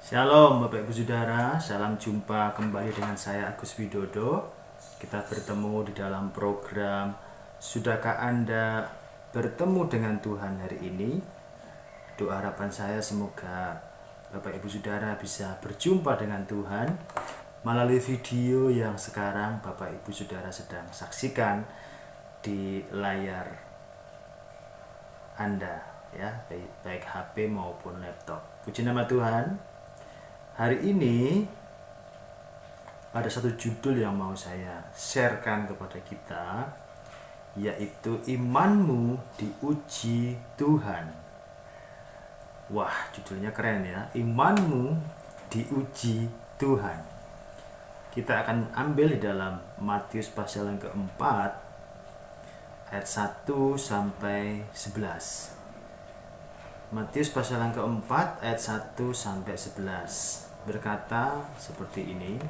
Shalom Bapak Ibu Saudara, salam jumpa kembali dengan saya Agus Widodo. Kita bertemu di dalam program Sudahkah Anda bertemu dengan Tuhan hari ini? Doa harapan saya semoga Bapak Ibu Saudara bisa berjumpa dengan Tuhan melalui video yang sekarang Bapak Ibu Saudara sedang saksikan di layar Anda, ya, baik HP maupun laptop. Puji nama Tuhan. Hari ini ada satu judul yang mau saya sharekan kepada kita, yaitu imanmu diuji Tuhan. Wah, judulnya keren ya, imanmu diuji Tuhan. Kita akan ambil di dalam Matius pasal yang keempat ayat 1 sampai 11. Matius pasal yang keempat ayat 1 sampai 11 berkata seperti ini.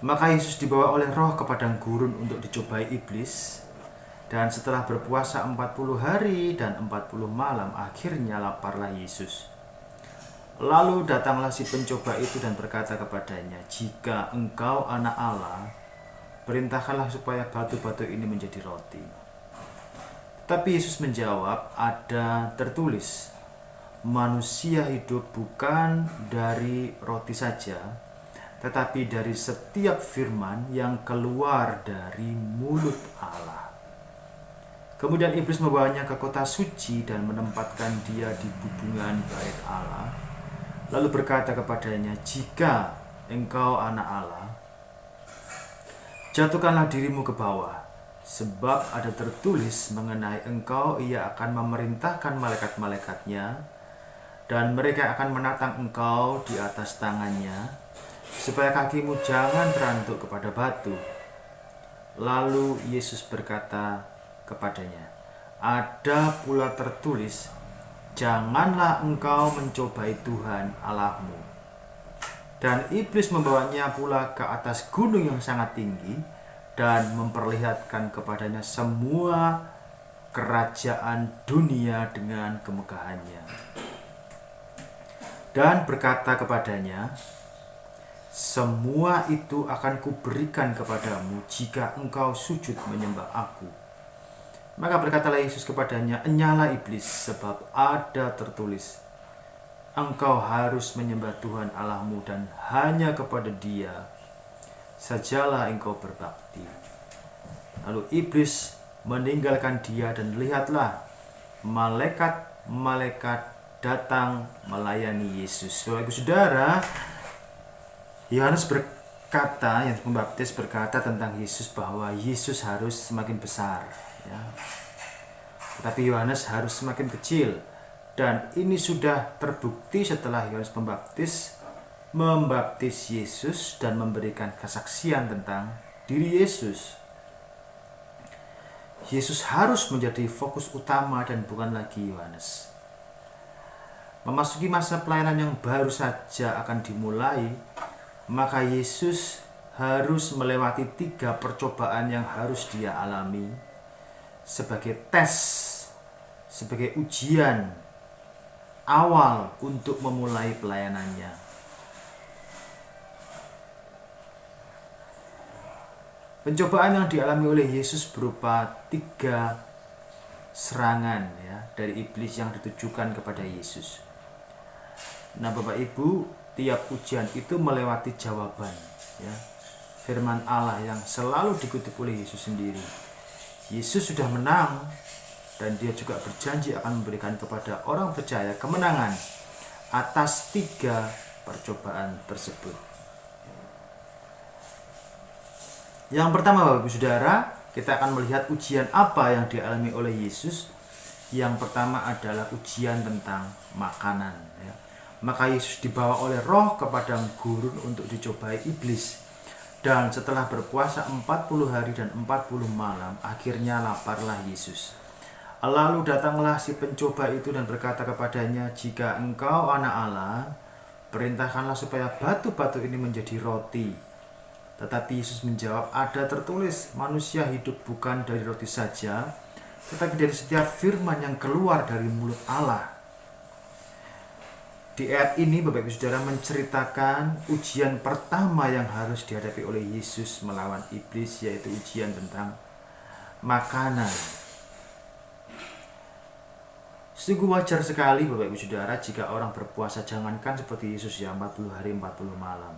Maka Yesus dibawa oleh Roh ke padang gurun untuk dicobai iblis, dan setelah berpuasa 40 hari dan 40 malam akhirnya laparlah Yesus. Lalu datanglah si pencoba itu dan berkata kepadanya, "Jika engkau anak Allah, perintahkanlah supaya batu-batu ini menjadi roti." Tapi Yesus menjawab, "Ada tertulis, manusia hidup bukan dari roti saja, tetapi dari setiap firman yang keluar dari mulut Allah." Kemudian iblis membawanya ke kota suci dan menempatkan dia di bubungan bait Allah. Lalu berkata kepadanya, "Jika engkau anak Allah, jatuhkanlah dirimu ke bawah. Sebab ada tertulis mengenai engkau, ia akan memerintahkan malaikat-malaikatnya, dan mereka akan menatang engkau di atas tangannya, supaya kakimu jangan terantuk kepada batu." Lalu Yesus berkata kepadanya, "Ada pula tertulis, janganlah engkau mencobai Tuhan Allahmu." Dan iblis membawanya pula ke atas gunung yang sangat tinggi, dan memperlihatkan kepadanya semua kerajaan dunia dengan kemegahannya. Dan berkata kepadanya, "Semua itu akan kuberikan kepadamu jika engkau sujud menyembah aku." Maka berkatalah Yesus kepadanya, "Enyalah iblis, sebab ada tertulis, engkau harus menyembah Tuhan Allahmu dan hanya kepada Dia sajalah engkau berbakti." Lalu iblis meninggalkan dia, dan lihatlah, malaikat-malaikat datang melayani Yesus. Saudara, Yohanes berkata, yang Pembaptis berkata tentang Yesus bahwa Yesus harus semakin besar, ya. Tetapi Yohanes harus semakin kecil. Dan ini sudah terbukti setelah Yohanes Pembaptis membaptis Yesus dan memberikan kesaksian tentang diri Yesus. Yesus harus menjadi fokus utama dan bukan lagi Yohanes. Memasuki masa pelayanan yang baru saja akan dimulai, maka Yesus harus melewati 3 percobaan yang harus dia alami sebagai tes, sebagai ujian awal untuk memulai pelayanannya. Pencobaan yang dialami oleh Yesus berupa 3 serangan, ya, dari iblis yang ditujukan kepada Yesus. Nah, Bapak Ibu, tiap ujian itu melewati jawaban, ya, firman Allah yang selalu dikutip oleh Yesus sendiri. Yesus sudah menang, dan dia juga berjanji akan memberikan kepada orang percaya kemenangan atas 3 percobaan tersebut. Yang pertama, Bapak Ibu Saudara, kita akan melihat ujian apa yang dialami oleh Yesus. Yang pertama adalah ujian tentang makanan, ya. Maka Yesus dibawa oleh Roh ke padang gurun untuk dicobai iblis. Dan setelah berpuasa 40 hari dan 40 malam, akhirnya laparlah Yesus. Lalu datanglah si pencoba itu dan berkata kepadanya, "Jika engkau anak Allah, perintahkanlah supaya batu-batu ini menjadi roti." Tetapi Yesus menjawab, "Ada tertulis, manusia hidup bukan dari roti saja, tetapi dari setiap firman yang keluar dari mulut Allah." Di ayat ini Bapak Ibu Saudara menceritakan ujian pertama yang harus dihadapi oleh Yesus melawan iblis, yaitu ujian tentang makanan. Sungguh wajar sekali Bapak Ibu Saudara jika orang berpuasa, jangankan seperti Yesus ya 40 hari 40 malam.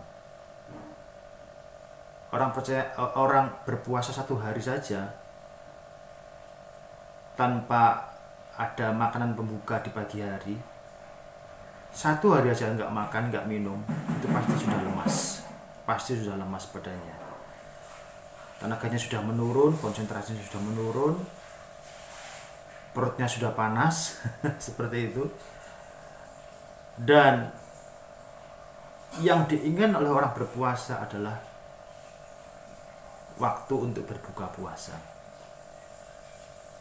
Orang berpuasa 1 hari saja tanpa ada makanan pembuka di pagi hari, 1 hari aja nggak makan, nggak minum, itu pasti sudah lemas badannya, tenaganya sudah menurun, konsentrasinya sudah menurun, perutnya sudah panas seperti itu. Dan yang diinginkan oleh orang berpuasa adalah waktu untuk berbuka puasa.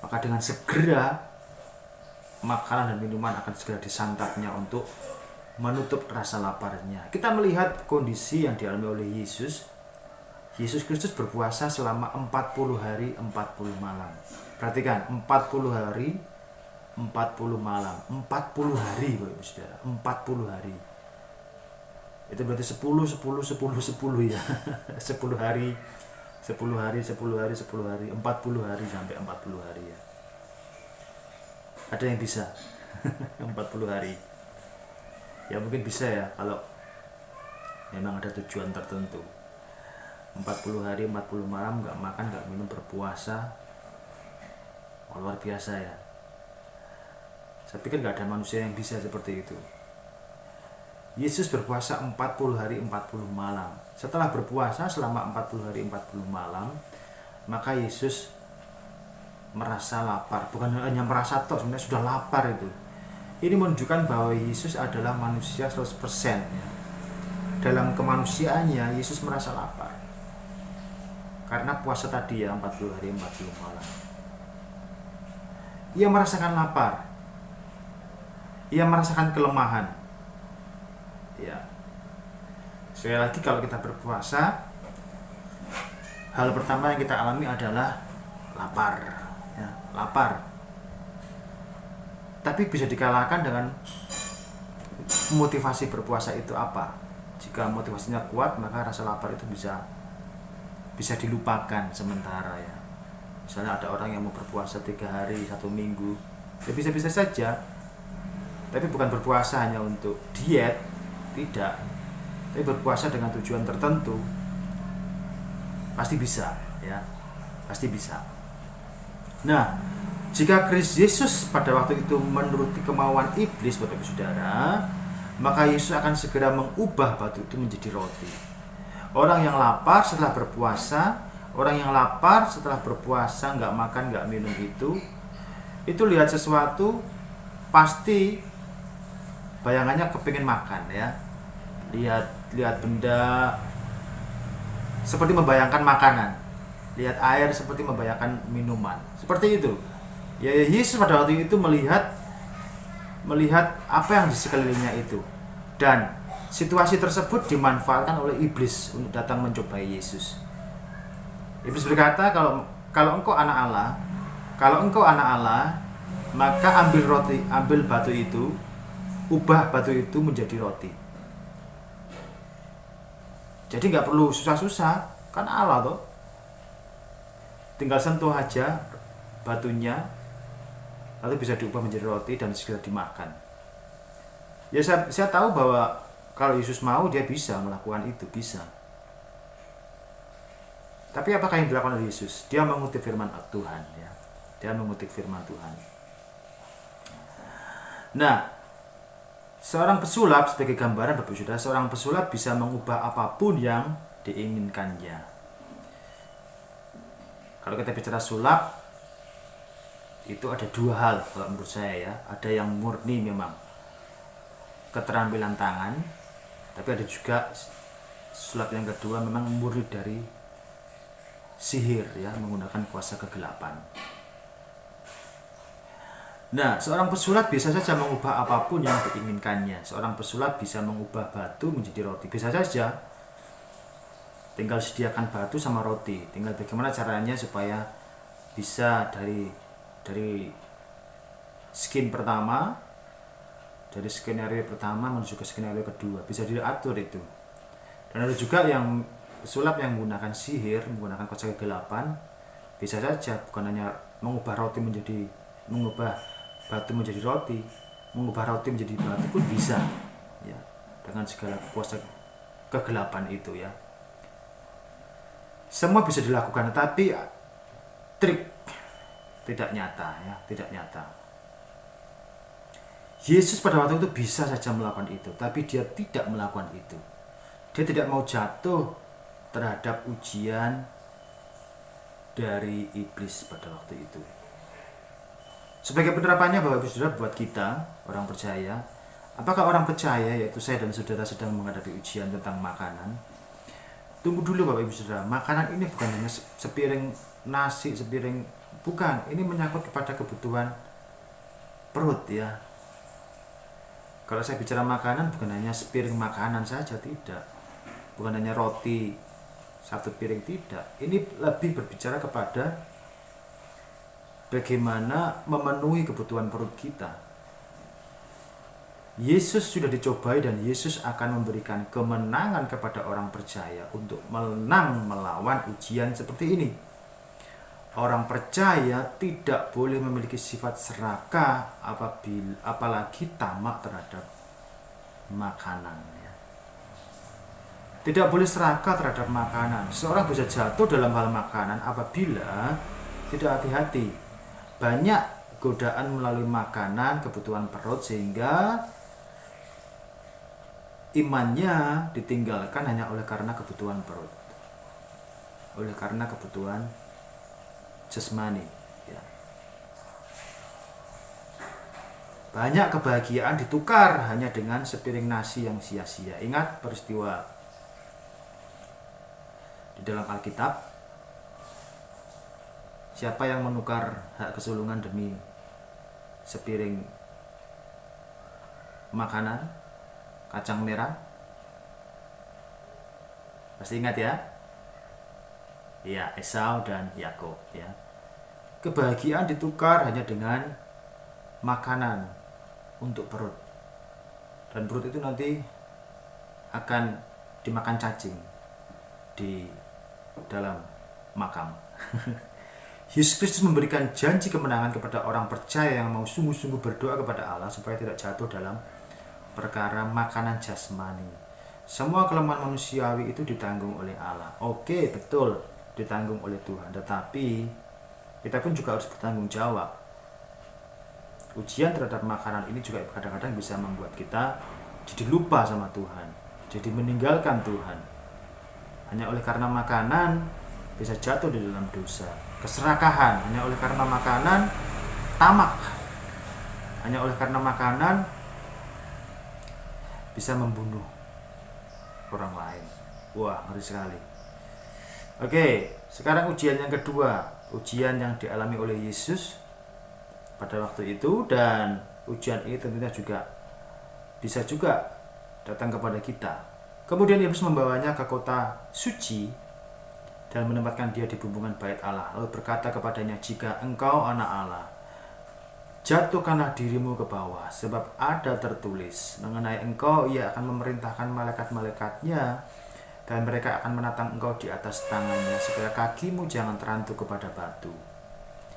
Maka dengan segera makanan dan minuman akan segera disantapnya untuk menutup rasa laparnya. Kita melihat kondisi yang dialami oleh Yesus. Yesus Kristus berpuasa selama 40 hari 40 malam. Perhatikan, 40 hari 40 malam, 40 hari Bapak Ibu Saudara, 40 hari. Itu berarti 10 ya. 10 hari 10 hari 10 hari 10 hari 40 hari sampai 40 hari ya. Ada yang bisa 40 hari ya, mungkin bisa ya kalau memang ada tujuan tertentu. 40 hari 40 malam gak makan gak minum berpuasa, luar biasa ya. Saya pikir gak ada manusia yang bisa seperti itu. Yesus berpuasa 40 hari 40 malam. Setelah berpuasa selama 40 hari 40 malam, maka Yesus merasa lapar. Bukan hanya merasa toh, sebenarnya sudah lapar itu. Ini menunjukkan bahwa Yesus adalah manusia 100% ya. Dalam kemanusiaannya Yesus merasa lapar. Karena puasa tadi ya 40 hari 40 malam. Ia merasakan lapar. Ia merasakan kelemahan. Ya. Sekali lagi, kalau kita berpuasa, hal pertama yang kita alami adalah lapar. Ya, lapar. Tapi bisa dikalahkan dengan motivasi berpuasa itu apa? Jika motivasinya kuat, maka rasa lapar itu bisa dilupakan sementara ya. Misalnya ada orang yang mau berpuasa 3 hari 1 minggu, ya bisa-bisa saja. Tapi bukan berpuasa hanya untuk diet, tidak. Tapi berpuasa dengan tujuan tertentu, pasti bisa ya, pasti bisa. Nah, jika Kristus Yesus pada waktu itu menuruti kemauan iblis Bapak Ibu Saudara, maka Yesus akan segera mengubah batu itu menjadi roti. Orang yang lapar setelah berpuasa, nggak makan nggak minum itu lihat sesuatu pasti bayangannya kepingin makan ya. Lihat benda seperti membayangkan makanan, lihat air seperti membayangkan minuman, seperti itu ya. Yesus pada waktu itu melihat apa yang di sekelilingnya itu, dan situasi tersebut dimanfaatkan oleh iblis untuk datang mencobai Yesus. Iblis berkata, kalau engkau anak Allah, maka ambil batu itu, ubah batu itu menjadi roti. Jadi nggak perlu susah-susah, kan Allah toh. Tinggal sentuh aja batunya, lalu bisa diubah menjadi roti dan segera dimakan. Ya saya tahu bahwa kalau Yesus mau, dia bisa melakukan itu, bisa. Tapi apakah yang dilakukan oleh Yesus? Dia mengutip firman Tuhan ya. Dia mengutip firman Tuhan. Nah, seorang pesulap sebagai gambaran Bapak Saudara, seorang pesulap bisa mengubah apapun yang diinginkannya. Kalau kita bicara sulap, itu ada 2 hal kalau menurut saya ya. Ada yang murni memang keterampilan tangan, tapi ada juga sulap yang kedua memang murni dari sihir ya, menggunakan kuasa kegelapan. Nah, seorang pesulap bisa saja mengubah apapun yang diinginkannya. Seorang pesulap bisa mengubah batu menjadi roti, bisa saja. Tinggal sediakan batu sama roti. Tinggal bagaimana caranya supaya bisa dari skin pertama dari skenario pertama menuju ke skenario kedua, bisa diatur itu. Dan ada juga yang sulap yang menggunakan sihir, menggunakan kuasa kegelapan, bisa saja bukan hanya mengubah batu menjadi roti, mengubah roti menjadi batu pun bisa, ya, dengan segala kuasa kegelapan itu, ya. Semua bisa dilakukan, tapi trik tidak nyata, ya, tidak nyata. Yesus pada waktu itu bisa saja melakukan itu, tapi dia tidak melakukan itu. Dia tidak mau jatuh terhadap ujian dari iblis pada waktu itu. Sebagai penerapannya Bapak Ibu Saudara, buat kita orang percaya, apakah orang percaya yaitu saya dan saudara sedang menghadapi ujian tentang makanan? Tunggu dulu Bapak Ibu Saudara, makanan ini bukan hanya sepiring nasi, sepiring, bukan. Ini menyangkut kepada kebutuhan perut, ya. Kalau saya bicara makanan bukan hanya sepiring makanan saja, tidak. Bukan hanya roti satu piring, tidak. Ini lebih berbicara kepada bagaimana memenuhi kebutuhan perut kita. Yesus sudah dicobai dan Yesus akan memberikan kemenangan kepada orang percaya untuk menang melawan ujian seperti ini. Orang percaya tidak boleh memiliki sifat serakah apalagi tamak terhadap makanan, ya. Tidak boleh serakah terhadap makanan. Seorang bisa jatuh dalam hal makanan apabila tidak hati-hati. Banyak godaan melalui makanan, kebutuhan perut, sehingga imannya ditinggalkan hanya oleh karena kebutuhan perut, oleh karena kebutuhan jasmani, ya. Banyak kebahagiaan ditukar hanya dengan sepiring nasi yang sia-sia. Ingat peristiwa di dalam Alkitab, siapa yang menukar hak kesulungan demi sepiring makanan kacang merah? Pasti ingat, ya? Ya, Esau dan Yakub, ya. Kebahagiaan ditukar hanya dengan makanan untuk perut. Dan perut itu nanti akan dimakan cacing di dalam makam. Yesus Kristus memberikan janji kemenangan kepada orang percaya yang mau sungguh-sungguh berdoa kepada Allah supaya tidak jatuh dalam perkara makanan jasmani. Semua kelemahan manusiawi itu ditanggung oleh Allah. Oke, betul, ditanggung oleh Tuhan. Tetapi kita pun juga harus bertanggung jawab. Ujian terhadap makanan ini juga kadang-kadang bisa membuat kita jadi lupa sama Tuhan, jadi meninggalkan Tuhan. Hanya oleh karena makanan bisa jatuh di dalam dosa. Keserakahan hanya oleh karena makanan, tamak hanya oleh karena makanan bisa membunuh orang lain. Wah, ngeri sekali. Oke, sekarang ujian yang kedua, ujian yang dialami oleh Yesus pada waktu itu, dan ujian ini tentunya juga bisa juga datang kepada kita. Kemudian Yesus membawanya ke kota suci dan menempatkan dia di bumbungan bait Allah, lalu berkata kepadanya, "Jika engkau anak Allah, jatuhkanlah dirimu ke bawah, sebab ada tertulis mengenai engkau, ia akan memerintahkan malaikat-malaikatnya, dan mereka akan menatang engkau di atas tangannya, supaya kakimu jangan terantuk kepada batu."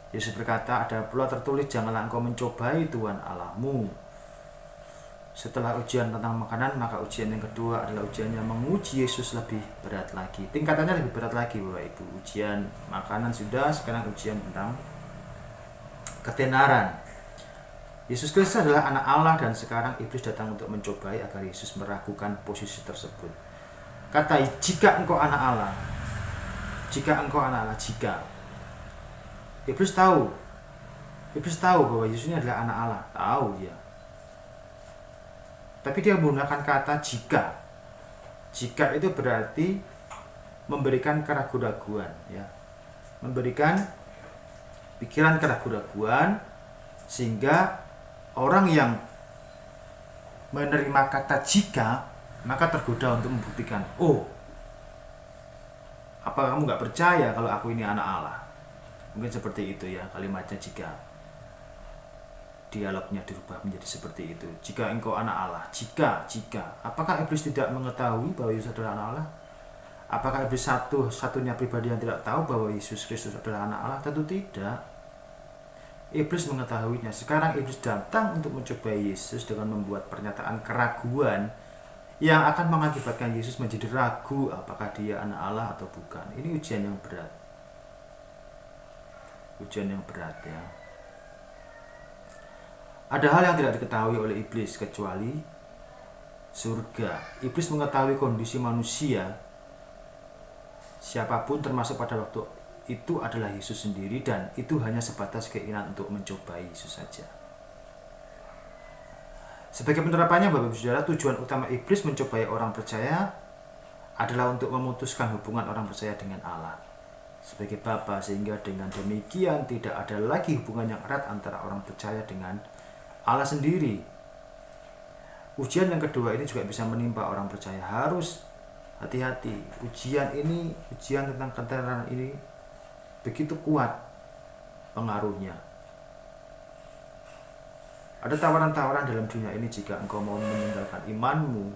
Yesus berkata, "Ada pula tertulis, janganlah engkau mencobai Tuhan Allahmu." Setelah ujian tentang makanan, maka ujian yang kedua adalah ujian yang menguji Yesus lebih berat lagi. Tingkatannya lebih berat lagi, Bapak Ibu. Ujian makanan sudah, sekarang ujian tentang ketenaran. Yesus Kristus adalah anak Allah, dan sekarang iblis datang untuk mencobai agar Yesus meragukan posisi tersebut. Kata, "Jika engkau anak Allah." Jika engkau anak Allah, jika. Iblis tahu bahwa Yesus ini adalah anak Allah, tahu dia. Tapi dia menggunakan kata jika. Jika itu berarti memberikan keraguan-raguan, ya. Memberikan pikiran keraguan-raguan, sehingga orang yang menerima kata jika maka tergoda untuk membuktikan, "Oh, apa kamu gak percaya kalau aku ini anak Allah?" Mungkin seperti itu, ya, kalimatnya jika. dialognya dirubah menjadi seperti itu. Jika engkau anak Allah, jika, apakah iblis tidak mengetahui bahwa Yesus adalah anak Allah? Apakah iblis satu-satunya pribadi yang tidak tahu bahwa Yesus Kristus adalah anak Allah? Tentu tidak. Iblis mengetahuinya. Sekarang iblis datang untuk mencobai Yesus dengan membuat pernyataan keraguan yang akan mengakibatkan Yesus menjadi ragu apakah dia anak Allah atau bukan. Ini ujian yang berat. Ujian yang berat ya. Ada hal yang tidak diketahui oleh iblis kecuali surga. Iblis mengetahui kondisi manusia siapapun termasuk pada waktu itu adalah Yesus sendiri, dan itu hanya sebatas keinginan untuk mencobai Yesus saja. Sebagai penerapannya Bapak Ibu Saudara, tujuan utama iblis mencobai orang percaya adalah untuk memutuskan hubungan orang percaya dengan Allah sebagai Bapa, sehingga dengan demikian tidak ada lagi hubungan yang erat antara orang percaya dengan Allah sendiri. Ujian yang kedua ini juga bisa menimpa orang percaya. Harus hati-hati. Ujian tentang ketenaran ini begitu kuat pengaruhnya. Ada tawaran-tawaran dalam dunia ini. Jika engkau mau meninggalkan imanmu,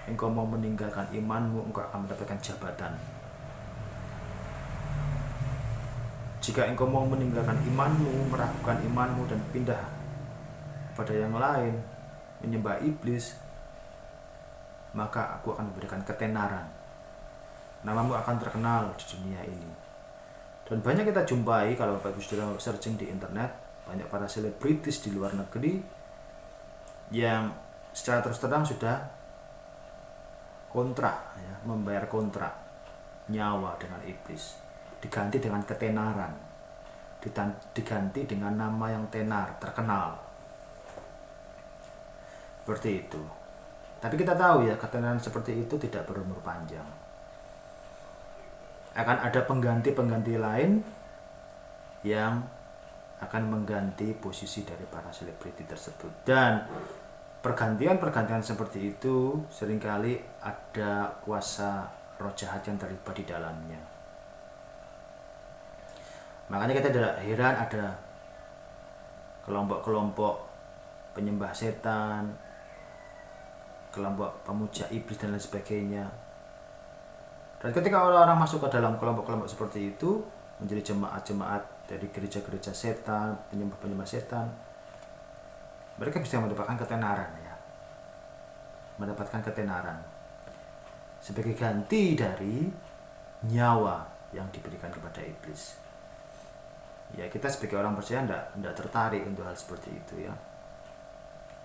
engkau akan mendapatkan jabatan. Jika engkau mau meninggalkan imanmu, meragukan imanmu dan pindah pada yang lain, menyembah iblis, maka aku akan memberikan ketenaran. Namamu akan terkenal di dunia ini. Dan banyak kita jumpai, kalau Bapak Ibu Saudara searching di internet, banyak para selebritis di luar negeri yang secara terus terang sudah kontrak, ya, membayar kontrak nyawa dengan iblis, diganti dengan ketenaran, diganti dengan nama yang tenar, terkenal, seperti itu. Tapi kita tahu ya, ketenaran seperti itu tidak berumur panjang. Akan ada pengganti lain yang akan mengganti posisi dari para selebriti tersebut. Dan pergantian seperti itu seringkali ada kuasa roh jahat yang terlibat di dalamnya. Makanya kita tidak heran ada kelompok-kelompok penyembah setan, kelompok pemuja iblis dan lain sebagainya. Dan ketika orang-orang masuk ke dalam kelompok-kelompok seperti itu, menjadi jemaat-jemaat dari gereja-gereja setan, penyembah-penyembah setan, mereka bisa mendapatkan ketenaran, ya. Mendapatkan ketenaran sebagai ganti dari nyawa yang diberikan kepada iblis. Ya, kita sebagai orang percaya tidak tertarik untuk hal seperti itu, ya.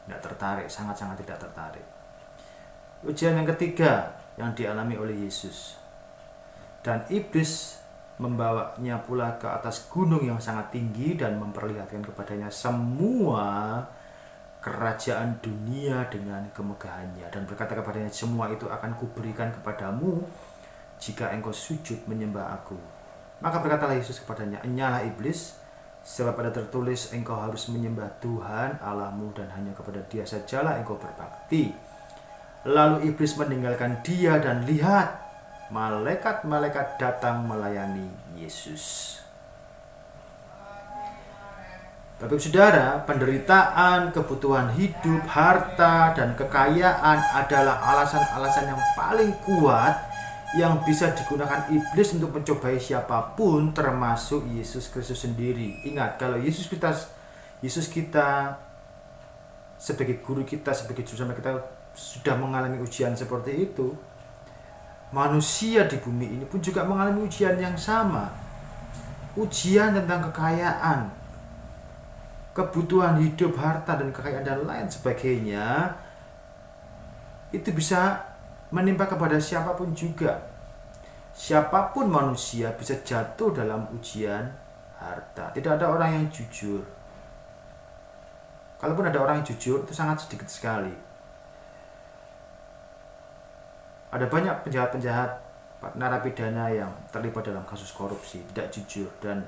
Tidak tertarik, sangat-sangat tidak tertarik. Ujian yang ketiga yang dialami oleh Yesus. Dan iblis membawanya pula ke atas gunung yang sangat tinggi dan memperlihatkan kepadanya semua kerajaan dunia dengan kemegahannya, dan berkata kepadanya, semua itu akan kuberikan kepadamu jika engkau sujud menyembah aku. Maka berkatalah Yesus kepadanya, enyalah iblis, sebab ada tertulis, engkau harus menyembah Tuhan Allahmu dan hanya kepada Dia sajalah engkau berbakti. Lalu iblis meninggalkan dia, dan lihat, malaikat-malaikat datang melayani Yesus. Bapak Ibu Saudara, penderitaan, kebutuhan hidup, harta, dan kekayaan adalah alasan-alasan yang paling kuat yang bisa digunakan iblis untuk mencobai siapapun, termasuk Yesus Kristus sendiri. Ingat, kalau Yesus kita sebagai guru kita, sebagai juru selamat kita sudah mengalami ujian seperti itu, manusia di bumi ini pun juga mengalami ujian yang sama. Ujian tentang kekayaan, kebutuhan hidup, harta, dan kekayaan dan lain sebagainya, itu bisa menimpa kepada siapapun juga. Siapapun manusia bisa jatuh dalam ujian harta. Tidak ada orang yang jujur. Kalaupun ada orang yang jujur, itu sangat sedikit sekali. Ada banyak penjahat-penjahat, narapidana yang terlibat dalam kasus korupsi, tidak jujur, dan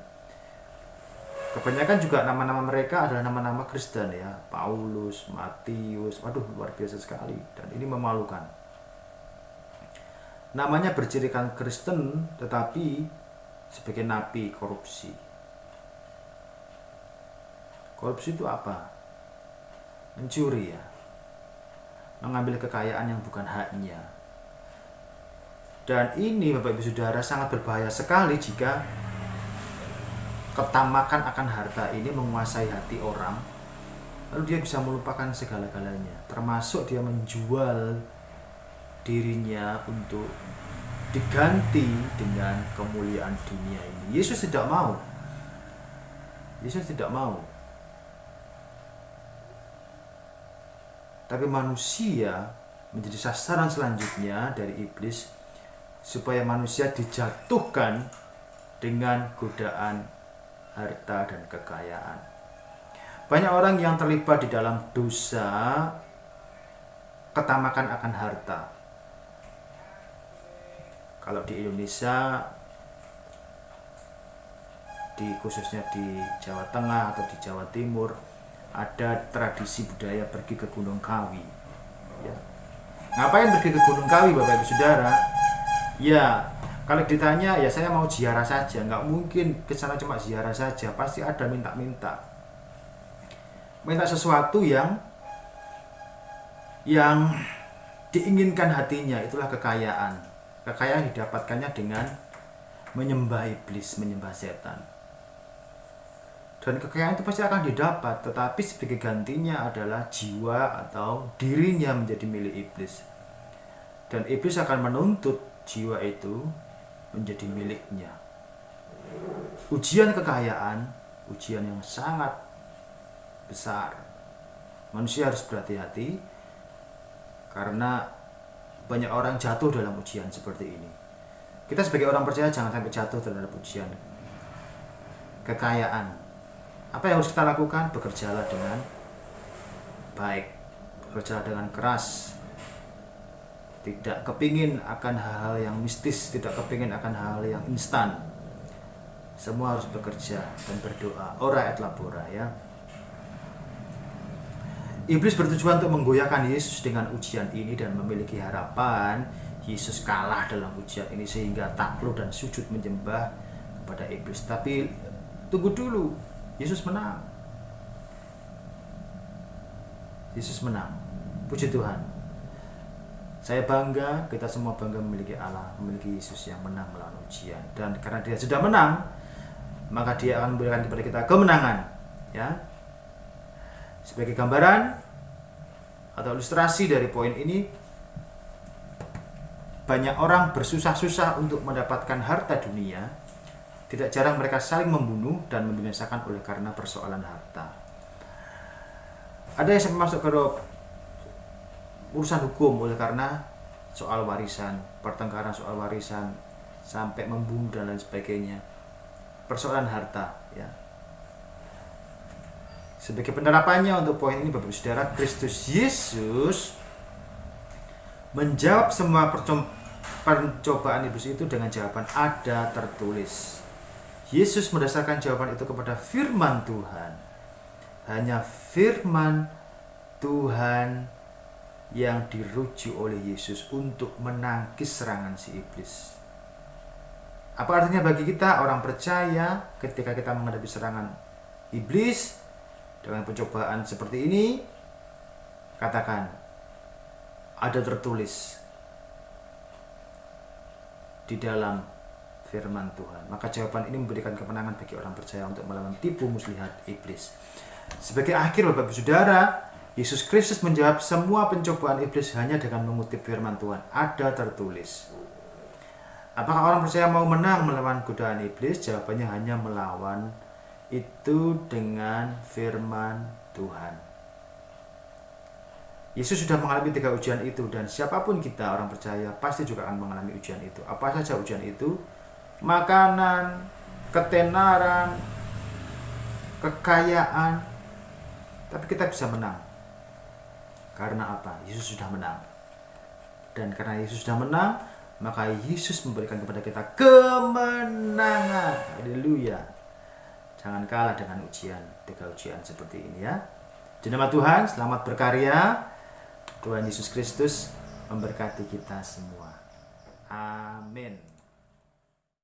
kebanyakan juga nama-nama mereka adalah nama-nama Kristen, ya. Paulus, Matius, waduh, luar biasa sekali, dan ini memalukan. Namanya bercirikan Kristen, tetapi sebagai napi korupsi. Korupsi itu apa? Mencuri ya. Mengambil kekayaan yang bukan haknya. Dan ini Bapak Ibu Saudara sangat berbahaya sekali jika ketamakan akan harta ini menguasai hati orang. Lalu dia bisa melupakan segala-galanya, termasuk dia menjual dirinya untuk diganti dengan kemuliaan dunia ini. Yesus tidak mau. Yesus tidak mau. Tapi manusia menjadi sasaran selanjutnya dari iblis supaya manusia dijatuhkan dengan godaan harta dan kekayaan. Banyak orang yang terlibat di dalam dosa ketamakan akan harta. Kalau di Indonesia, khususnya di Jawa Tengah atau di Jawa Timur, ada tradisi budaya pergi ke Gunung Kawi. Ya. Ngapain pergi ke Gunung Kawi, Bapak Ibu Saudara? Ya, kalau ditanya, ya saya mau ziarah saja. Nggak mungkin ke sana cuma ziarah saja, pasti ada minta-minta. Minta sesuatu yang diinginkan hatinya, itulah kekayaan. Kekayaan didapatkannya dengan menyembah iblis, menyembah setan. Dan kekayaan itu pasti akan didapat, tetapi sebagai gantinya adalah jiwa atau dirinya menjadi milik iblis. Dan iblis akan menuntut jiwa itu menjadi miliknya. Ujian kekayaan, ujian yang sangat besar. Manusia harus berhati-hati karena banyak orang jatuh dalam ujian seperti ini. Kita sebagai orang percaya jangan sampai jatuh terhadap ujian kekayaan. Apa yang harus kita lakukan? Bekerjalah dengan baik, bekerjalah dengan keras. Tidak kepingin akan hal-hal yang mistis, tidak kepingin akan hal-hal yang instan. Semua harus bekerja dan berdoa. Ora et labora ya. Iblis bertujuan untuk menggoyahkan Yesus dengan ujian ini dan memiliki harapan Yesus kalah dalam ujian ini sehingga takluk dan sujud menyembah kepada iblis. Tapi tunggu dulu, Yesus menang. Yesus menang. Puji Tuhan. Saya bangga, kita semua bangga memiliki Allah, memiliki Yesus yang menang melawan ujian. Dan karena dia sudah menang, maka dia akan memberikan kepada kita kemenangan. Ya. Sebagai gambaran atau ilustrasi dari poin ini, banyak orang bersusah-susah untuk mendapatkan harta dunia. Tidak jarang mereka saling membunuh dan membinasakan oleh karena persoalan harta. Ada yang sampai masuk ke urusan hukum oleh karena soal warisan, pertengkaran soal warisan, sampai membunuh dan lain sebagainya. Persoalan harta, ya. Sebagai penerapannya untuk poin ini, Bapak Saudara, Kristus Yesus menjawab semua pencobaan iblis itu dengan jawaban ada tertulis. Yesus mendasarkan jawaban itu kepada firman Tuhan. Hanya firman Tuhan yang dirujuk oleh Yesus untuk menangkis serangan si iblis. Apa artinya bagi kita orang percaya ketika kita menghadapi serangan iblis dengan pencobaan seperti ini? Katakan, ada tertulis di dalam firman Tuhan. Maka jawaban ini memberikan kemenangan bagi orang percaya untuk melawan tipu muslihat iblis. Sebagai akhir, Bapak Ibu Saudara, Yesus Kristus menjawab semua pencobaan iblis hanya dengan mengutip firman Tuhan. Ada tertulis. Apakah orang percaya mau menang melawan godaan iblis? Jawabannya hanya melawan itu dengan firman Tuhan. Yesus sudah mengalami 3 ujian itu, dan siapapun kita orang percaya pasti juga akan mengalami ujian itu. Apa saja ujian itu? Makanan, ketenaran, kekayaan. Tapi kita bisa menang. Karena apa? Yesus sudah menang. Dan karena Yesus sudah menang, maka Yesus memberikan kepada kita kemenangan. Haleluya. Jangan kalah dengan ujian, 3 ujian seperti ini ya. Di nama Tuhan, selamat berkarya. Tuhan Yesus Kristus memberkati kita semua. Amin.